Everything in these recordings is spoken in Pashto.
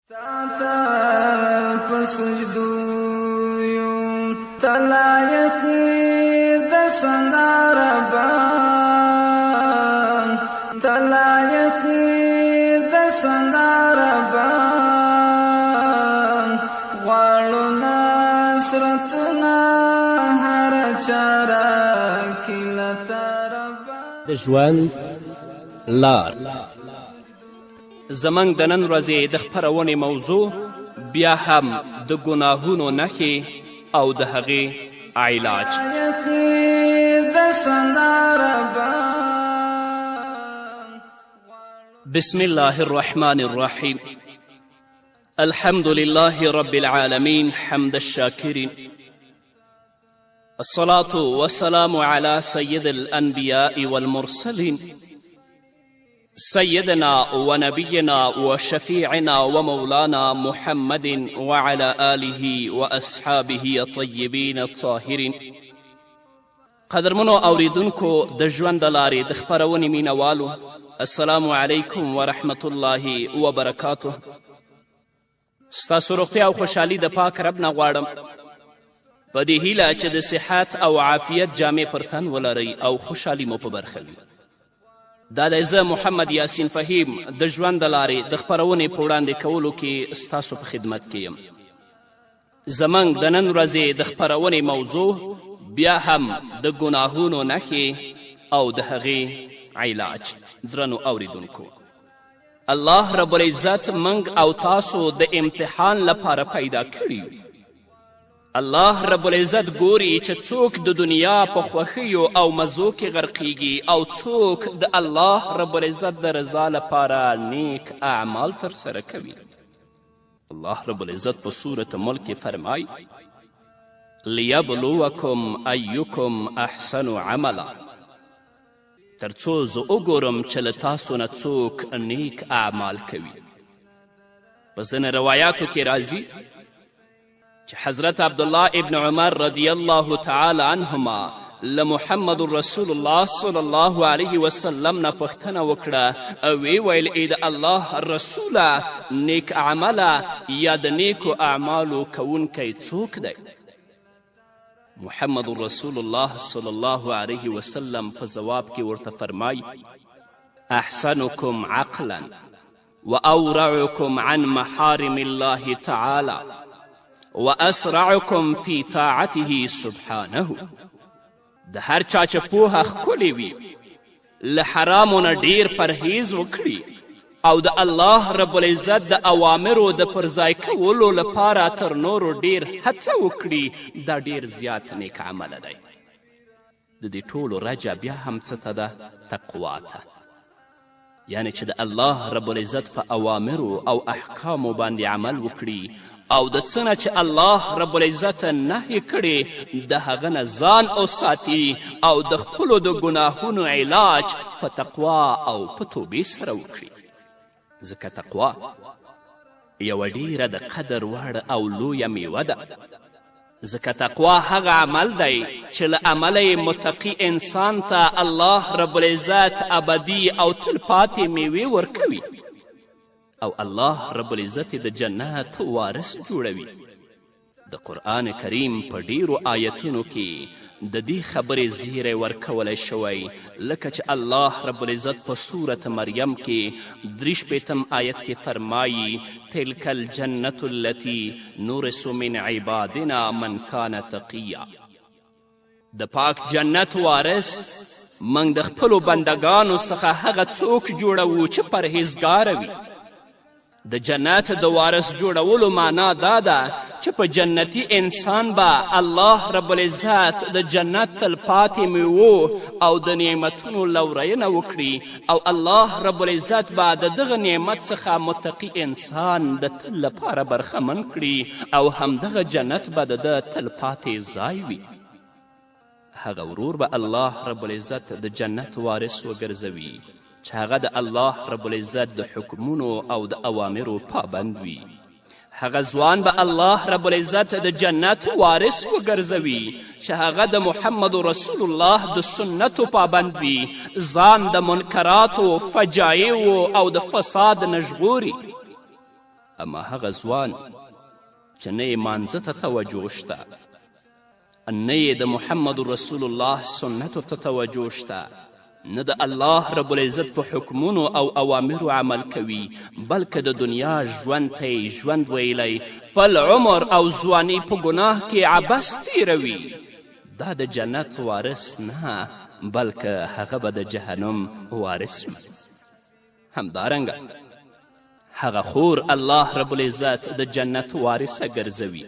د ژوند لار. زموږ د نن ورځې د خپرونې موضوع بیا هم د ګناهونو نښې او د هغې علاج. بسم الله الرحمن الرحیم. الحمد لله رب العالمين حمد الشاكرين، الصلاة والسلام على سيد الأنبياء والمرسلين سيدنا ونبينا وشفيعنا ومولانا محمد وعلى آله وأصحابه الطيبين الطاهرين. قدرمنو اوریدونکو د ژوند د لارې د خپرونې مینوالو، السلام علیکم ورحمة الله وبرکاته. ستاسو روغتیا او خوشحالي د پاک رب نه غواړم، په دې هیله چې د صحت او عافیت جامې پر تن ولرئ او خوشحالي مو په برخه وي. دا دی زه محمد یاسین فهیم د ژوند د لارې د خپرونې په وړاندې کولو کې ستاسو په خدمت کې یم. زموږ د نن ورځې د خپرونې موضوع بیا هم د ګناهونو نښې او د هغې علاج. درنو اوریدونکو، الله رب العزت موږ او تاسو د امتحان لپاره پیدا کړي. الله رب العزت ګوري چې څوک د دنیا په خوښیو او مزو کې غرقیږي او څوک د الله رب العزت د رضا لپاره نیک اعمال ترسره کوي. الله رب العزت په سورة ملک کې فرمای: لیبلوکم ایکم احسن عملا، تر څو زه وګورم چې له تاسو نه څوک نیک اعمال کوي. په ځینې روایاتو کې راځي چې حضرت عبدالله ابن عمر رضی الله تعالی عنهما له محمد رسول الله صلی الله علیه وسلم نه پوښتنه وکړه او ویې ویل: ای د الله رسوله، نیک عمله یا د نیکو اعمالو کوونکی څوک دی؟ محمد رسول الله صلی الله علیه وسلم په ځواب کې ورته فرمای: احسنکم عقلا واورعکم عن محارم الله تعالی واسرعکم فی طاعته سبحانه. د هر چا چې پوهه ښکلې وي، له حرامو نه ډیر پرهیز وکړي او د الله رب العزت د اوامرو د پرځای کولو لپاره تر نورو ډیر هڅه وکړي، دا ډیر زیات نیک عمله دی. د دې ټولو رجه بیا هم څه ته ده؟ تقوا ته. یعنی چې د الله رب العزت په اوامرو او احکامو باندې عمل وکړي او د څه نه چې الله رب العزت نهی کړي د هغه نه ځان وساتي او د خپلو د ګناهونو علاج په تقوا او په توبې سره وکړي. ځکه تقوا یوه ډیره د قدر وړ او لویه میوه ده. ځکه تقوا هغه عمل دی چې له عمله یې متقي انسان ته الله رب العزت ابدي او تلپاتې میوې ورکوي او الله رب العزت د جنت وارث جوړوي. د قرآن کریم په ډیرو آیتونو کې د دې خبرې زیری ورکولی شوی، لکه چې الله رب العزت په سورة مریم کې 63 آیت کې فرمایي: تلک الجنة التي نورث من عبادنا من کان تقیا. د پاک جنت وارث موږ د خپلو بندګانو څخه هغه څوک جوړوو چې پرهیزګاره وي. د جنت د وارث جوړولو معنا دا ده چې په جنتي انسان به الله رب العزت د جنت تلپاتې میوو او د نعمتونو لورینه وکړي او الله رب العزت به د دغه نعمت څخه متقي انسان د تل لپاره برخمن کړي او همدغه جنت به د ده تلپاتې ځای وي. هغه ورور به الله رب العزت د جنت وارث وګرځوي چې هغه د الله رب العزت د حکمونو او د اوامرو پابند وي. هغه ځوان به الله رب العزت د جنت وارث وګرځوي چې هغه د محمد رسول الله د سنتو پابند وي، ځان د منکراتو، فجایعو او د فساد نه ژغوري. اما هغه ځوان چې نه یې مانځه ته توجه شته، نه یې د محمد رسول الله سنتو ته توجه شته، نه د الله رب العزت په حکمونو او اوامرو عمل کوي، بلکې د دنیا ژوند ته یې ژوند ویلی، خپل عمر او ځواني په ګناه کې عبث تیروي، دا د جنت وارث نه بلکې هغه به د جهنم وارث وي. همدارنګه هغه خور الله رب العزت د جنت وارثه ګرځوي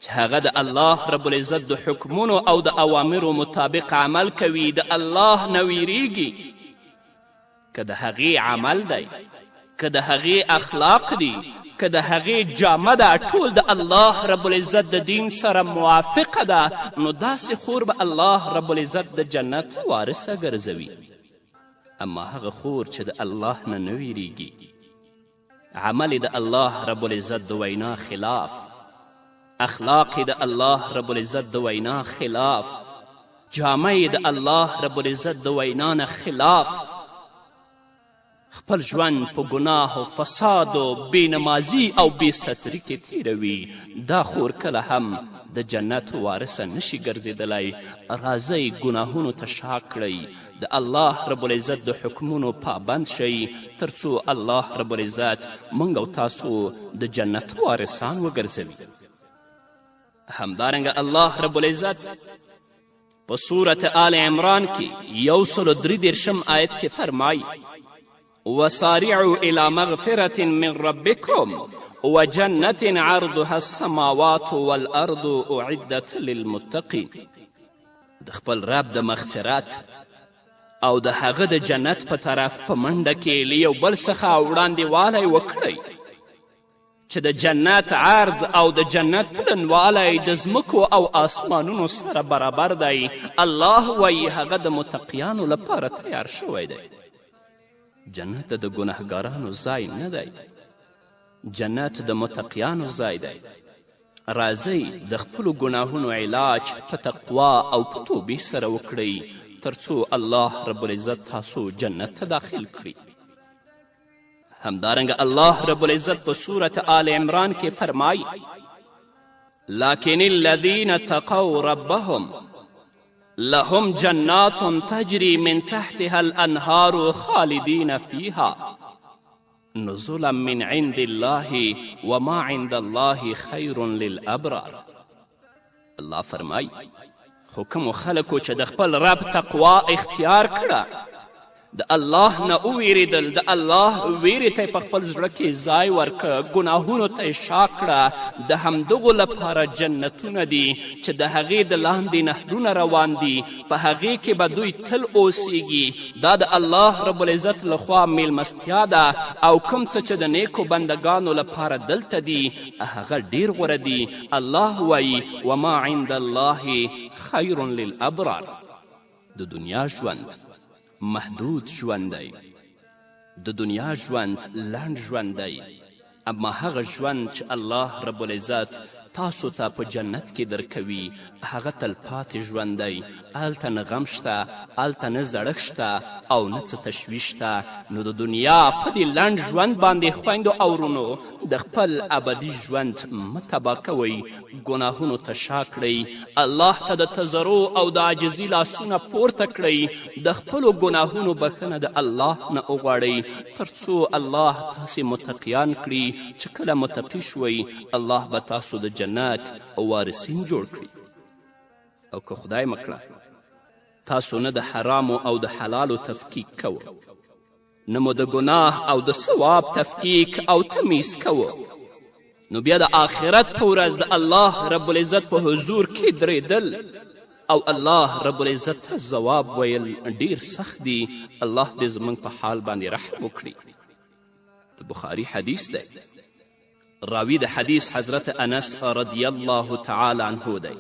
چې هغه د الله رب العزت د حکمونو او د اوامرو مطابق عمل کوي، د الله نه ویریږي. که د هغې عمل دی، که د هغې اخلاق دي، که د هغې جامه ده، ټول د الله رب العزت د دین سره موافقه ده، نو داسې خور به الله رب العزت د جنت وارثه ګرځوي. اما هغه خور چې د الله نه نه ویریږي، عمل د الله رب العزت د وینا خلاف، اخلاق د الله رب العزت د وینا خلاف، جامه د الله رب العزت د وینا نه خلاف، خپل ژوند په ګناه و فساد و بېنمازي او بې ستري کې تیروي، دا خور کله هم د جنت وارثه نشي ګرځېدلی. راځئ ګناهونو ته شا کړئ، د الله رب العزت د حکمونو پابند شئ، تر څو الله رب العزت موږ او تاسو د جنت وارثان وګرځوي. همدارنګه الله رب العزت په صورت آل عمران کې 133 آیت کې فرمایي: وسارعوا إلى مغفرة من ربكم وجنة عرضها السماوات والأرض أعدت للمتقين. د خپل رب د مغفرت او د هغه د جنت په طرف په منډه کې له یو بل څخه وړاندېوالی وکړئ چې د جنت عرض او د جنت پلنوالی د ځمکو او آسمانونو سره برابر دی. الله وایي هغه د متقیانو لپاره تیار شوی دی. جنت د ګنهګارانو ځای نه دی، جنت د متقیانو ځای دی. راځئ د خپلو ګناهونو علاج په تقوا او په توبې سره وکړئ، تر څو الله رب العزت تاسو جنت ته داخل کړي. همدارنګه الله رب العزت په صورت آل عمران کې فرمایي: لكن الذين تقوا ربهم لهم جنات تجري من تحتها الأنهار خالدين فيها نزلا من عند الله وما عند الله خير للأبرار. الله فرمایي خو کومو خلکو چې د خپل رب تقوا اختیار کړه، د الله نه وویرېدل، د الله ویرې ته یې په خپل زړه کې ځای ورکړه، ګناهونو ته یې شا کړه، د همدغو لپاره جنتونه دي چې د هغې د لاندې نهرونه روان دي، په هغې کې به دوی تل اوسیږي. دا د الله رب العزت لخوا میلمستیا ده، او کوم څه چې د نیکو بندګانو لپاره دلته دي هغه ډیر غوره دي. الله وایي: وما عند الله خیر للابرار. د دنیا ژوند محدود ژوند دی، د دنیا ژوند لنډ ژوند دی، اما هغه ژوند چې الله رب العزت تاسو ته په جنت کې درکوي هغه تلپاتې ژوند دی. هلته نه غم شته، هلته نه زړښت شته او نه څه تشویش شته. نو د دنیا په دې لنډ ژوند باندې خویندو او ورونو د خپل ابدي ژوند مه تباه کوئ، ګناهونو ته شا کړئ، الله ته د تضرع او د عاجزي لاسونه پورته کړئ، د خپلو ګناهونو بخښنه د الله نه وغواړئ، تر څو الله تاسې متقیان کړي چې کله متقي شوئ الله به تاسو د جنت وارثین جوړ کړي. او که خدای مکړه تاسو نه د حرامو او د حلالو تفکیک کوه، نه مو د ګناه او د ثواب تفکیک او تمیز کوه، نو بیا د آخرت په ورځ د الله رب العزت په حضور کې درېدل او الله رب العزت ته ځواب ویل ډیر سخت دی. الله دې زموږ په حال باندې رحم وکړي. د بخاري حدیث دی، راوی د حدیث حضرت انس رضی الله تعالی عنه دی.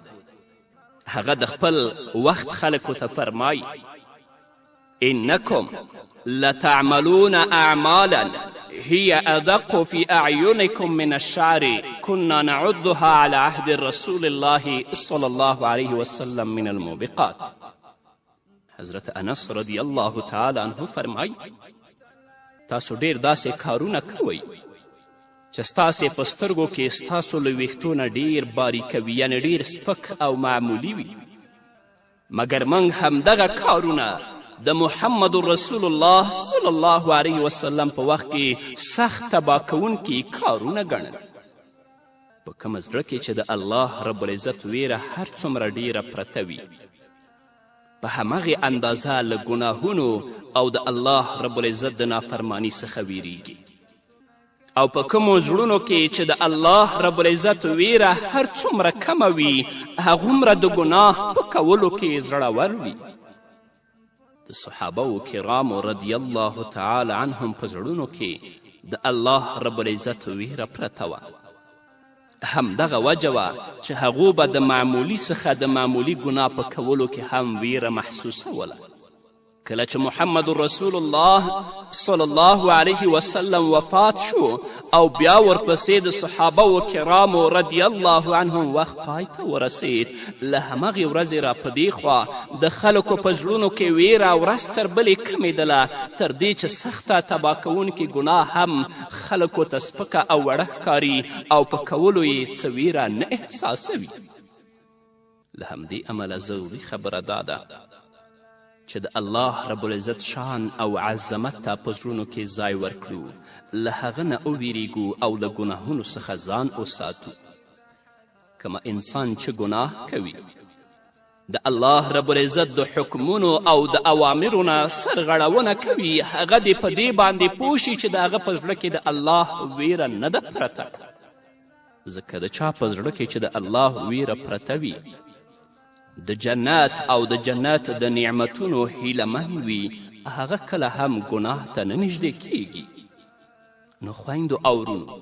هغه د خپل وخت خلکو ته فرمایي: انکم لتعملون اعمالا هي ادق في اعینکم من الشعر كنا نعدها على عهد رسول الله صلی الله علیه وسلم من الموبقات. حضرت انس رضی الله تعالی عنه فرمایي: تاسو ډیر داسې کارونه کوئ چې ستاسې په سترګو کې ستاسو له ویښتو نه ډیر باریکه وي، یعنې ډیر سپک او معمولي وي. مګر موږ همدغه کارونه د محمد رسول الله صلی الله علیه وسلم په وخت کې سخت تباه کوونکي کارونه ګڼل. په کومه زړه کې چې د الله رب العزت ویره هر څومره ډیره پرته وي، په همغې اندازه له ګناهونو او د الله رب العزت د نافرمانی څخه ویریږي. او په کومو زړونو کې چې د الله رب العزت ویره هر څومره کمه وي، هغومره د ګناه په کولو کې زړور وي. د صحابه کرامو رضی الله تعالی عنهم په زړونو کې د الله رب العزت ویره پرته وه. همدغه وجه وه چې هغو به د معمولي څخه د معمولي ګناه په کولو کې هم ویره محسوسوله. کله چې محمد رسول الله صلی الله علیه وسلم وفات شو او بیا ورپسې د صحابه و کرامو رضی الله عنهم وخت پای ته ورسید، له همغې ورځې را په دې خوا د خلکو په زړونو کې ویره ورځ تر بلې کمېدله، تر دې چې سخته تباه کوونکې ګناه هم خلکو ته سپکه او وړه ښکاري او په کولو یې څه ویره نه احساسوي. له همدې امله ضروري خبره دا ده چې د الله رب العزت شان او عظمت ته په زړونو کې ځای ورکړو، له هغه نه وویریږو او له ګناهونو څخه ځان وساتو. کومه انسان چې ګناه کوي، د الله رب العزت د حکمونو او د اوامرو نه سرغړونه کوي، هغه دې په دې باندې پوه شي چې د هغه په زړه کې د الله ویره نه ده پرته. ځکه د چا په زړه کې چې د الله ویره پرته وي، د جنت او د جنت د نعمتونو هیلهمن وي، هغه کله هم ګناه ته نه نږدې کیږي. نو خویندو او ورونو،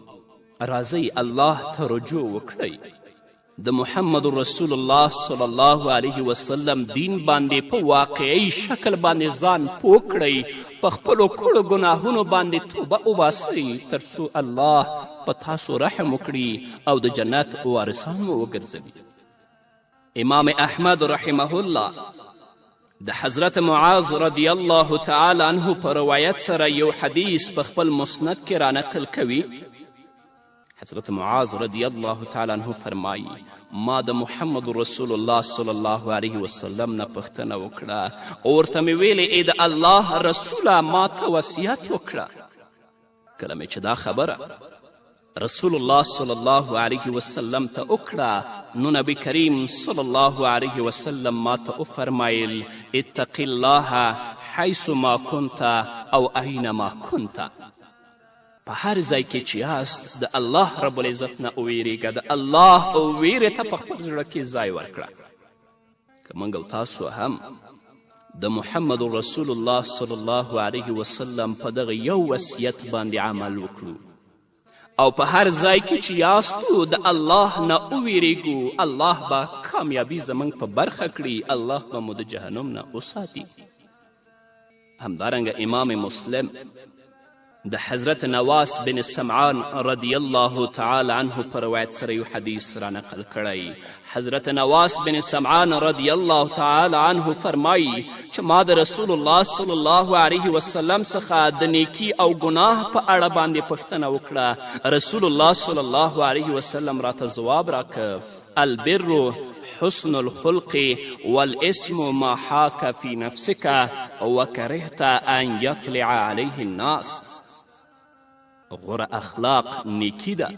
راځئ الله ته رجوع وکړئ، د محمد رسول الله صلی الله علیه وسلم دین باندې په واقعي شکل باندې ځان پوه کړئ، په خپلو کړو ګناهونو باندې توبه وباسئ، تر څو الله په تاسو رحم وکړي او د جنت وارثان مو وګرځوي. امام احمد رحمه الله د حضرت معاذ رضی الله تعالی عنه په روایت سره یو حدیث په خپل مسند کې رانقل کوي. حضرت معاذ رضی الله تعالی عنه فرمایي، ما د محمد رسول الله صلی الله علیه وسلم نه پوښتنه وکړه او ورته مې ویلې ای د الله رسوله ما ته وصیت وکړه. کله مې چې دا خبره رسول الله صلی الله علیه وسلم ته وکړه، نو نبی کریم صلی الله علیه وسلم ما ته وفرمایل اتق الله حیث ما کنت او اینما کنت. په هر ځای کې چې یاست د الله رب العزت نه وویریږه، د الله ویرې ته په خپل زړه کې ځای ورکړه. که موږ او تاسو هم د محمد رسول الله صلی الله علیه وسلم په دغه یو وصیت باندې عمل وکړو او په هر ځای کې چې یاستو د الله نه وویریږو، الله به کامیابي زموږ په برخه کړي، الله به مو د جهنم نه وساتي. همدارنګه امام مسلم د حضرت نواس بن سمعان رضی الله تعالی عنه په روایت سره یو حدیث را نقل کړی. حضرت نواس بن سمعان رضی الله تعالی عنه فرمایي چې ما د رسول الله صلی الله علیه وسلم څخه د نیکی او ګناه په اړه باندې پوښتنه وکړه. رسول الله صلی الله علیه وسلم راته ځواب راکړ، البر حسن الخلق والاسم ما حاک فی نفسک وکرهت ان یطلع علیه الناس. غوره اخلاق نیکی ده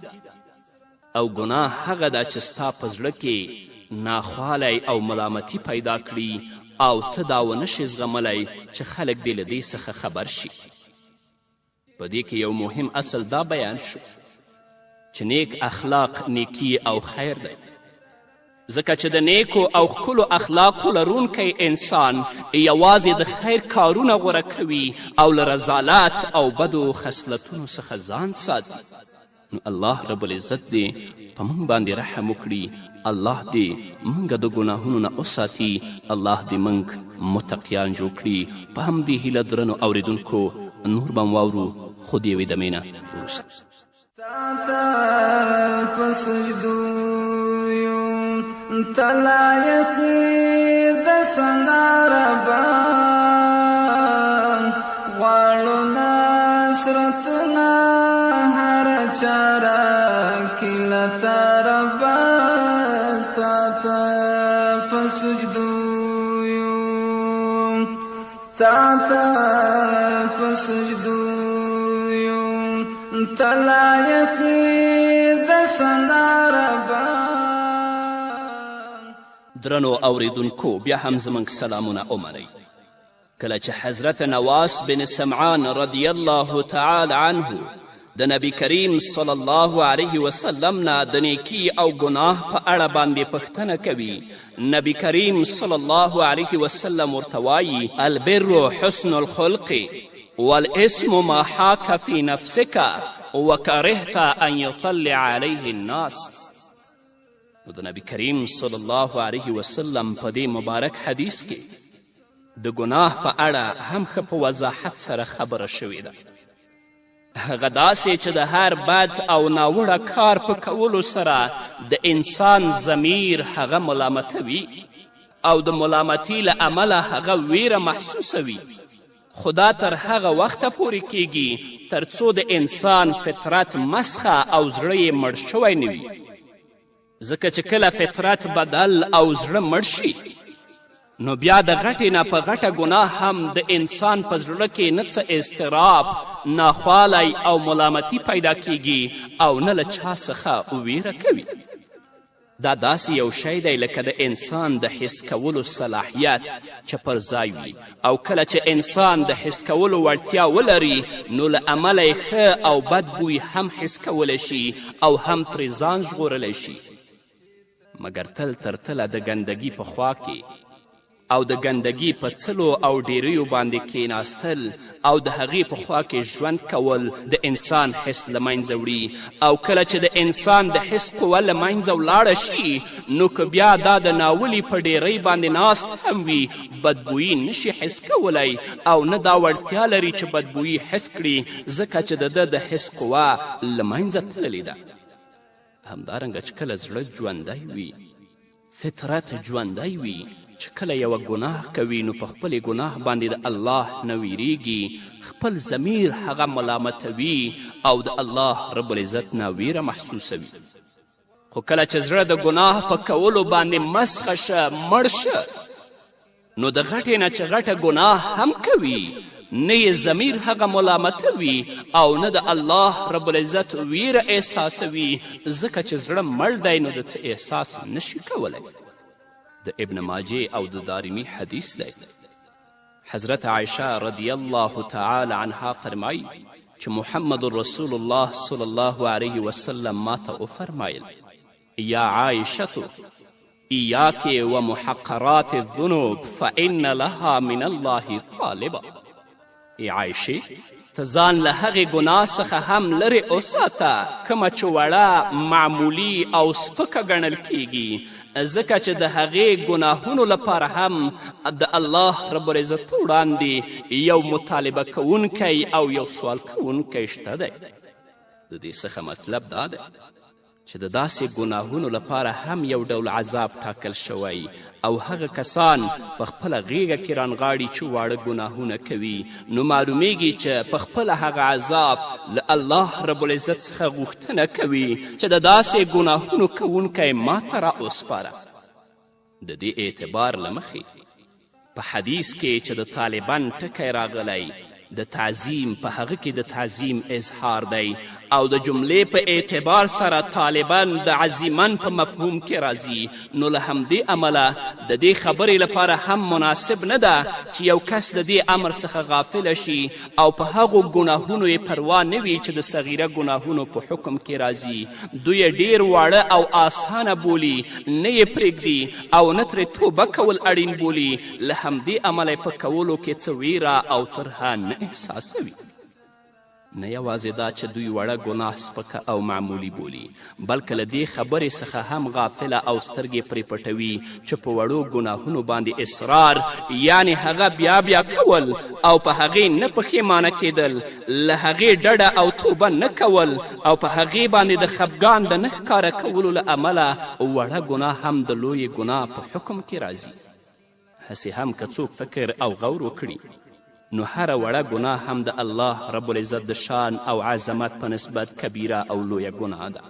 او ګناه هغه ده چې ستا په زړه کې ناخوالی او ملامتي پیدا کړي او ته دا ونشې زغملی چې خلک دې له دې څخه خبر شي. په دې کې یو مهم اصل دا بیان شو چې نیک اخلاق نیکی او خیر دی، ځکه چې د نیکو او ښکلو اخلاقو لرونکی انسان یوازې د خیر کارونه غوره کوي او له رذالت او بدو خصلتونو څخه ځان ساتي. نو الله رب العزت دې په موږ باندې رحم وکړي، الله دې موږ د ګناهونو نه وساتي، الله دې موږ متقیان جوړ کړي. په همدې هیله درنو اوریدونکو نور به واورو خو د یوې دمې نه وروسته. تلایقی د سنداربا غواړو نصرتنا هر چار کلتا ربا تا تا فسجدویو تا تا فسجدویو تلایقی دسنا ربا. درنو اوریدونکو بیا هم زموږ سلامونه ومنئ. کله چې حضرت نواس بن سمعان رضی الله تعالی عنه د نبی کریم صلی الله علیه وسلم نه د نیکي او ګناه په اړه باندې پوښتنه کوي، نبی کریم صلی الله علیه وسلم ورته وایي البر حسن الخلق والاسم ما حاک فی نفسک وکرهت ان یطلع علیه الناس. نو د نبی کریم صلی الله علیه وسلم په دې مبارک حدیث کې د ګناه په اړه هم ښه په وضاحت سره خبره شوې ده. هغه داسې چې د هر بد او ناوړه کار په کولو سره د انسان ضمیر هغه ملامتوي او د ملامتي له امله هغه ویره محسوسوي، خو دا تر هغه وخته پورې کیږي تر څو د انسان فطرت مسخه او زړه یې مړ شوی نه وي. ځکه چې کله فطرت بدل او زړه مړ شي نو بیا د غټې نه په غټه ګناه هم د انسان په زړه کې نه څه اضطراب، ناخوالی او ملامتي پیدا کیږي او نه له چا څخه ویره کوي. دا داسې یو شی دی لکه د انسان د حس کولو صلاحیت چې پر ځای وي، او کله چې انسان د حس کولو وړتیا ولري نو له امله یې ښه او بد بوی هم حس کولی شي او هم ترې ځان ژغورلی شي. مګر تل تر تله د ګندګي په خوا کې او د ګندګي په څلو او ډیریو باندې کیناستل او د هغې په خوا کې ژوند کول د انسان حس له منځه وړي، او کله چې د انسان د حس قوه له منځه ولاړه شي نو که بیا دا د ناولي په ډیرۍ باندې ناست هم وي بدبویي نشي حس کولی او نه دا وړتیا لري چې بدبویي حس کړي، ځکه چې د ده د حس قوه له منځه تللې ده. همدارنګه چې کله زړه ژوندی وي، فطرت ژوندی وي، چې کله یوه ګناه کوي نو په خپلې ګناه باندې د الله نه ویریږي، خپل ضمیر هغه ملامتوي او د الله رب العزت نه ویره محسوسوي. خو کله چې زړه د ګناه په کولو باندې مسخه شه، مړ شه، نو د غټې نه چې غټه ګناه هم کوي نه یې ضمیر هغه ملامتوي او نه د الله رب العزت ویره احساسوي، ځکه چې زړه مړ دی نو د څه احساس نشي کولی. د ابن ماجه او د دارمی حدیث دی. حضرت عائشه رضی الله تعالی عنها فرمایی چې محمد رسول الله صلی الله علیه وسلم ماته وفرمایل یا عائشه ایاک و محقرات الذنوب فان لها من الله طالبا. ای عایشې ته ځان له هغې ګناه څخه هم لرې وساته کومه چې وړه، معمولي او سپکه ګڼل کیږي، ځکه چې د هغې ګناهونو لپاره هم د الله رب العزت په وړاندې یو مطالبه کوونکی او یو سوال کوونکی شته دی. د دې څخه مطلب دا دی چې د داسې ګناهونو لپاره هم یو ډول عذاب ټاکل شوی، او هغه کسان په خپله غیږه کې رانغاړي چې واړه ګناهونه کوي نو معلومیږي چې په خپله هغه عذاب له الله رب العزت څخه غوښتنه کوي چې د داسې ګناهونو کوونکی ماته راوسپاره. د دې اعتبار له مخې په حدیث کې چې د طالبان ټکی راغلی د تعظیم په هغه کې د تعظیم اظهار دی، او د جملې په اعتبار سره طالبان د عظیمن په مفهوم کې راځي، نو له همدې امله د دې خبرې لپاره هم مناسب نه ده چې یو کس د دې امر څخه غافله شي او په هغو ګناهونو یې پروا نه وي چې د صغیره ګناهونو په حکم کې راځي، دوی یې ډیر واړه او آسانه بولي، نه یې پرېږدي او نه ترې توبه کول اړین بولي، له همدې امله یې په کولو کې څه ویره او ترهه نه احساسوي. نه یوازې دا چې دوی وړه ګناه سپکه او معمولی بولي، بلکې له دې خبرې څخه هم غافله او سترګې پرې پټوي چې په وړو ګناهونو باندې اصرار، یعنی هغه بیا بیا کول او په هغې نه پښیمانه کیدل، له هغې ډډه او توبه نه کول او په هغې باندې د خفګان د نه ښکاره کولو له امله وړه ګناه هم د لویې ګناه په حکم کې راځي. هسې هم که څوک فکر او غور وکړي نو هره وړه ګناه هم د الله رب العزت د شان او عظمت په نسبت کبیره او لویه ګناه ده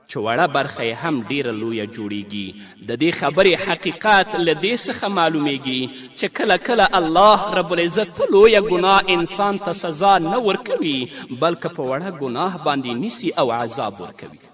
چې وړه برخه یې هم ډیره لویه جوړیږي د دې خبرې حقیقت له دې څخه معلومیږي چې کله کله الله رب العزت په لویه ګناه انسان ته سزا نه ورکوي بلکې په وړه ګناه باندې نیسي او عذاب ورکوي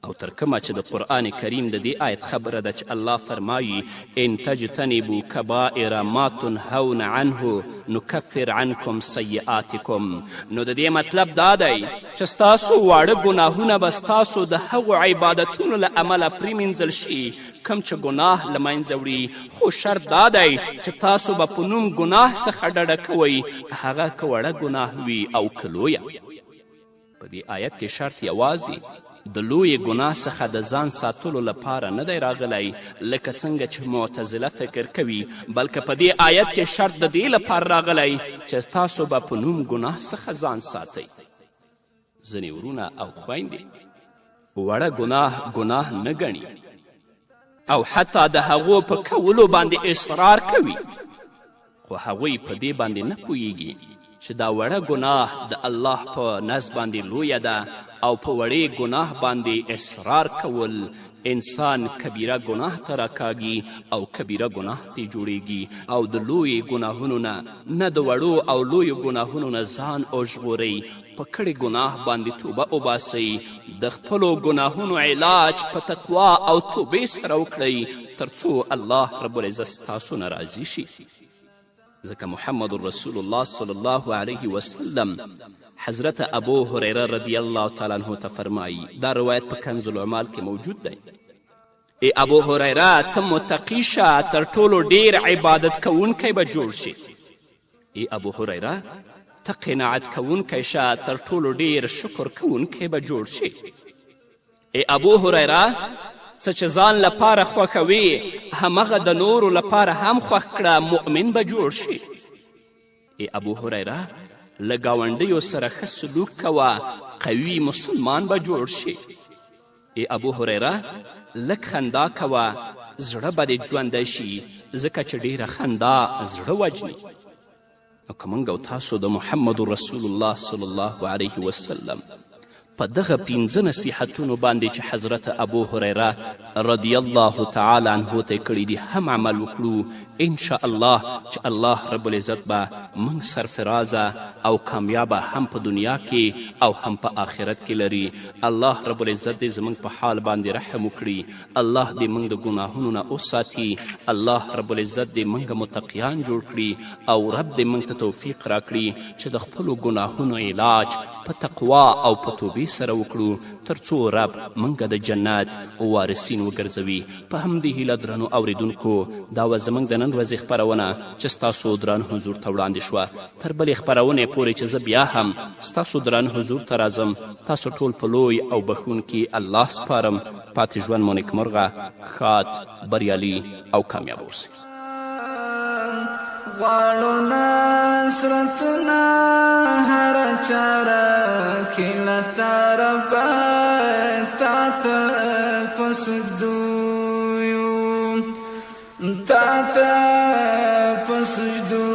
او تر کومه چې د قرآن کریم د دې آیت خبره ده چې الله فرمایي ان تجتنبوا کبائر ما تنهون عنه نکفر عنکم سیئاتکم نو د دې مطلب دا دی چې ستاسو واړه ګناهونه به ستاسو د هغو عبادتونو له امله پرېمینځل شي کوم چې ګناه له منځه وړي خو شرط دا دی چې تاسو به په نوم ګناه څخه ډډه کوئ هغه که وړه ګناه وي او که لویه په دې آیت کې شرط یوازې د لوی ګناه څخه د ځان ساتلو لپاره نه دی راغلی لکه څنګه چې معتزله فکر کوي بلکې په دې آیت کې شرط د دې لپاره راغلی چې تاسو به په نوم ګناه څخه ځان ساتئ ځینې ورونه او خویندې وړه ګناه نه ګڼي او حتی د هغو په کولو باندې اصرار کوي خو هغوی په دې باندې نه پوهیږي چې دا وړه ګناه د الله په نزد باندې لویه ده او په وړې ګناه باندې اصرار کول انسان کبیره ګناه ته راکاږي او کبیره ګناه ته جوړیږي او د لویې ګناهونو نه د وړو او لویو ګناهونو نه ځان وژغورئ په کړې ګناه باندې توبه وباسئ د خپلو ګناهونو علاج په تقوا او توبې سره وکړئ تر څو الله رب العزت ستاسو نه راضي شي ځکه محمد رسول الله صلی الله علیه وسلم حضرت ابو هریره رضی الله تعالی عنه ته فرمایي دا روایت په کنز العمال کې موجود دی ای ابو هریره ته متقي شه تر ټولو ډیر عبادت کوونکی به جوړ شي ای ابو هریره ته قناعت کوونکی شه تر ټولو ډیر شکر کوونکی به جوړ شي ای ابو هریره څه چې ځان لپاره خوښوي همغه د نورو لپاره هم خوښ کړه مؤمن به جوړ شي ای ابو هریره له ګاونډیو سره ښه سلوک کوه قوي مسلمان به جوړ شي ای ابو هریره لږ خندا کوه زړه به دې ژوندی شي ځکه چې ډیره خندا زړه وجني نو که موږ او تاسو د محمد رسول الله صلی الله علیه وسلم په دغه 15 نصیحتونو باندې چې حضرت ابو هریره رضی الله تعالی عنه ته کړي دي هم عمل وکړو انشاء الله چې الله رب العزت به موږ سرفرازه او کامیابه هم په دنیا کې او هم په آخرت کې لري الله رب العزت دې زموږ په حال باندې رحم وکړي الله دې موږ د ګناهونو نه وساتي الله رب العزت دې موږ متقیان جوړ کړي او رب دې موږ ته توفیق راکړي چې د خپلو ګناهونو علاج په تقوا او په توبې سره وکړو تر څو رب موږ د جنت وارثین وګرځوي په همدې هیله درنو اوریدونکو دا وه زموږ د نن ورځې خپرونه چې ستاسو دران حضور ته وړاندې شوه تر بلې خپرونې پورې چې زه بیا هم ستاسو دران حضور ته راځم تاسو ټول په لوی او بخښونکي الله سپارم پاتې ژوند مو نیکمرغه ښاد بریالي او کامیاب اوسئ غواړو نصرتونه هر چاره کې له تا ربه تا ته په سجدو یو تا ته په سجدو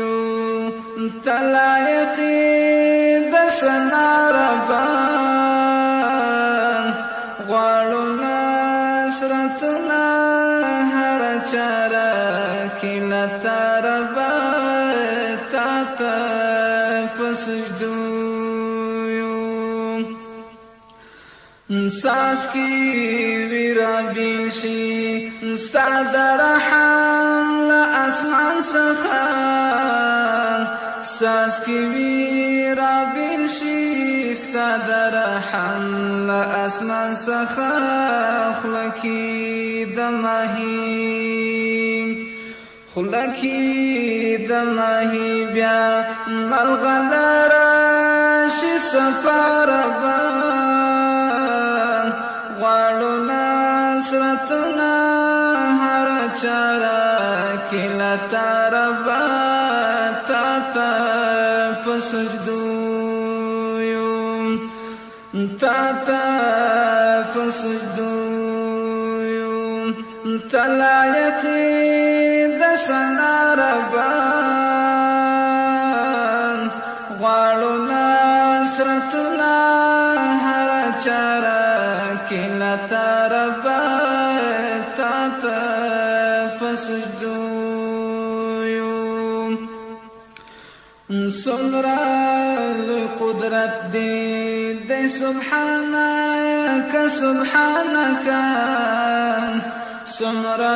یو ته لایق د ثنا ربه غواړو نصرتونه هر چاره کې له تا ربه تا ته په سجدو یو ساس کی ویرا بیشی ستا در رحم له اسمان څخه ساس کی ویرا بیشی ستا در رحم له اسمان څخه خوله کې د ماهی خوله کې د ماهی بیا ملغلره شي سفاره به غواړو نصرتونه هره چاره کې له تا ربه تا ته په سجدو یو تا ته په سجدو یو ته لایق د ثنا ربه چارا کلا تربا تا تا فسجدو سمرا قدرت دی سبحانك سبحانك سمرا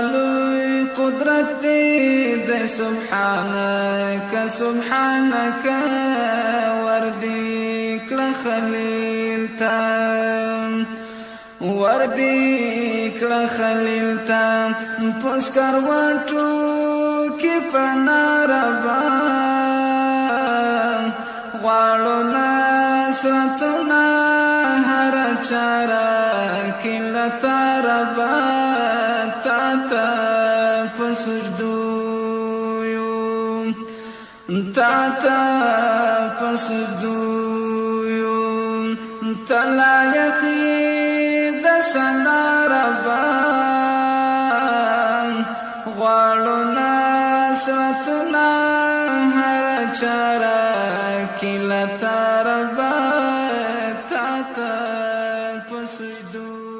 قدرت دی سبحانك سبحانك وردی کړه خلیل تا وردی کړه خلیل تا پس کاروانټو کې پناربا غواړو نصرتنا هر چارا کله تربا تا تا فسجدو تا تا فسجدو تلا یقید سناربا غواړو نصرتنا هر چارا کلا تربا تا تا فسجدو